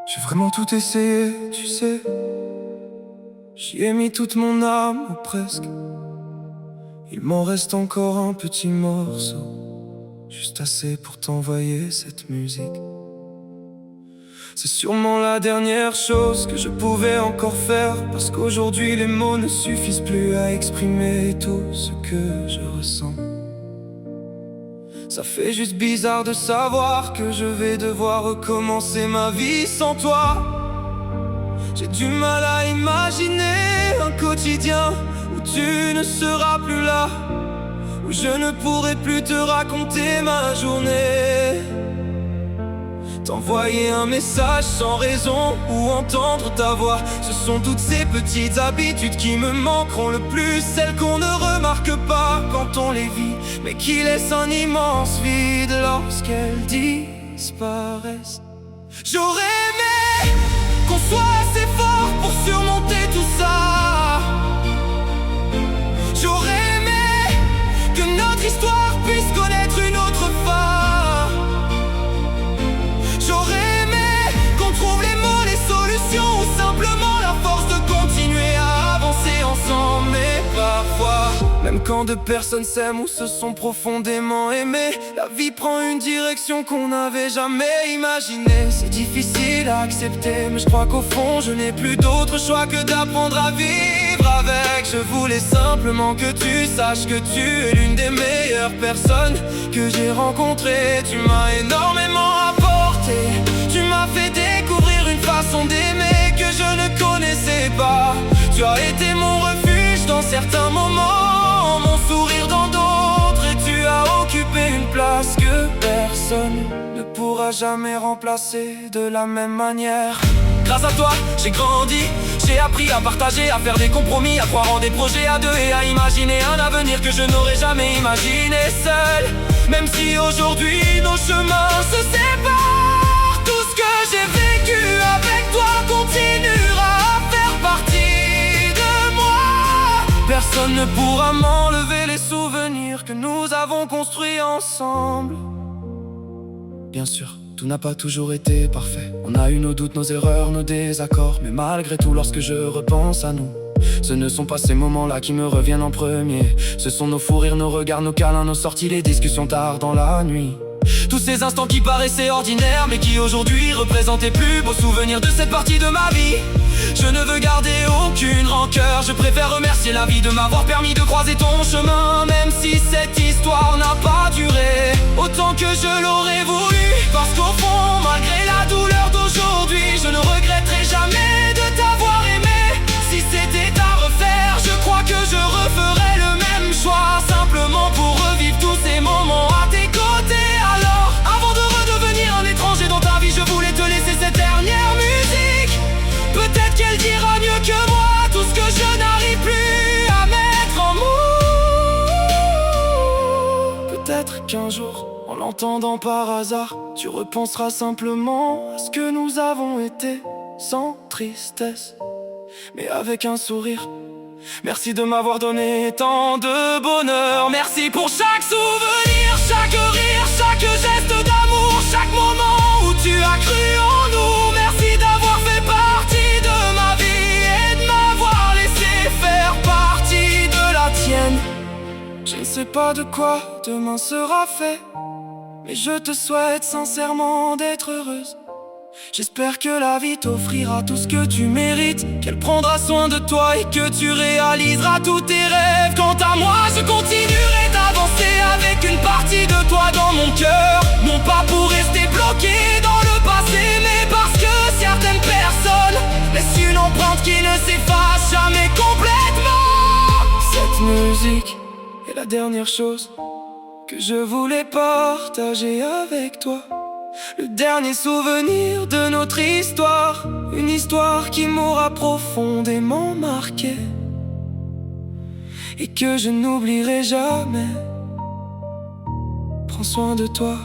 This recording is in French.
J'ai vraiment tout essayé, tu sais. J'y ai mis toute mon âme, ou presque. Il m'en reste encore un petit morceau, juste assez pour t'envoyer cette musique. C'est sûrement la dernière chose que je pouvais encore faire, parce qu'aujourd'hui les mots ne suffisent plus à exprimer tout ce que je ressens. Ça fait juste bizarre de savoir que je vais devoir recommencer ma vie sans toi. J'ai du mal à imaginer un quotidien où tu ne seras plus là, où je ne pourrai plus te raconter ma journée. T'envoyer un message sans raison ou entendre ta voix, ce sont toutes ces petites habitudes qui me manqueront le plus. Celles qu'on ne remarque pas quand on les vit, mais qui laissent un immense vide lorsqu'elles disparaissent. J'aurais aimé qu'on soit assez fort pour surmonter tout ça. J'aurais aimé que notre histoire puisse connaître une autre fin. J'aurais aimé qu'on trouve les mots, les solutions, ou simplement la force de continuer à avancer ensemble. Mais parfois, même quand deux personnes s'aiment ou se sont profondément aimées, la vie prend une direction qu'on n'avait jamais imaginée. C'est difficile à accepter, mais je crois qu'au fond je n'ai plus d'autre choix que d'apprendre à vivre avec. Je voulais simplement que tu saches que tu es l'une des meilleures personnes que j'ai rencontrées. Tu m'as énormément apporté, tu m'as fait découvrir une façon d'aimer que je ne connaissais pas. Tu as été mon refuge dans certains moments, mon sourire dans d'autres, et tu as occupé une place que personne ne pourra jamais remplacer de la même manière. Grâce à toi, j'ai grandi, j'ai appris à partager, à faire des compromis, à croire en des projets à deux et à imaginer un avenir que je n'aurais jamais imaginé seul. Même si aujourd'hui nos chemins se séparent, tout ce que j'ai vécu avec toi continuera à faire partie de moi. Personne ne pourra m'enlever les souvenirs que nous avons construits ensemble. Bien sûr, tout n'a pas toujours été parfait. On a eu nos doutes, nos erreurs, nos désaccords. Mais malgré tout, lorsque je repense à nous, ce ne sont pas ces moments-là qui me reviennent en premier. Ce sont nos fous rires, nos regards, nos câlins, nos sorties, les discussions tard dans la nuit. Tous ces instants qui paraissaient ordinaires, mais qui aujourd'hui représentent les plus beaux souvenirs de cette partie de ma vie. Je ne veux garder aucune rancœur, je préfère remercier la vie de m'avoir permis de croiser ton chemin. Même si cette histoire n'a pas duré autant que je l'aurais voulu, parce qu'au fond, malgré la douleur d'aujourd'hui, je ne regretterai jamais de t'avoir aimé. Si c'était à refaire, je crois que je referais le même choix, simplement pour revivre tous ces moments à tes côtés. Alors, avant de redevenir un étranger dans ta vie, je voulais te laisser cette dernière musique. Peut-être qu'elle dira mieux que moi tout ce que je n'arrive plus à mettre en mots. Peut-être qu'un jour, en l'entendant par hasard, tu repenseras simplement à ce que nous avons été, sans tristesse, mais avec un sourire. Merci de m'avoir donné tant de bonheur. Merci pour chaque souvenir, chaque rire, chaque geste d'amour, chaque moment où tu as cru en nous. Merci d'avoir fait partie de ma vie et de m'avoir laissé faire partie de la tienne. Je ne sais pas de quoi demain sera fait, mais je te souhaite sincèrement d'être heureuse. J'espère que la vie t'offrira tout ce que tu mérites, qu'elle prendra soin de toi et que tu réaliseras tous tes rêves. Quant à moi, je continuerai d'avancer avec une partie de toi dans mon cœur. Non pas pour rester bloqué dans le passé, mais parce que certaines personnes laissent une empreinte qui ne s'efface jamais complètement. Cette musique est la dernière chose que je voulais partager avec toi. Le dernier souvenir de notre histoire, une histoire qui m'aura profondément marqué et que je n'oublierai jamais. Prends soin de toi.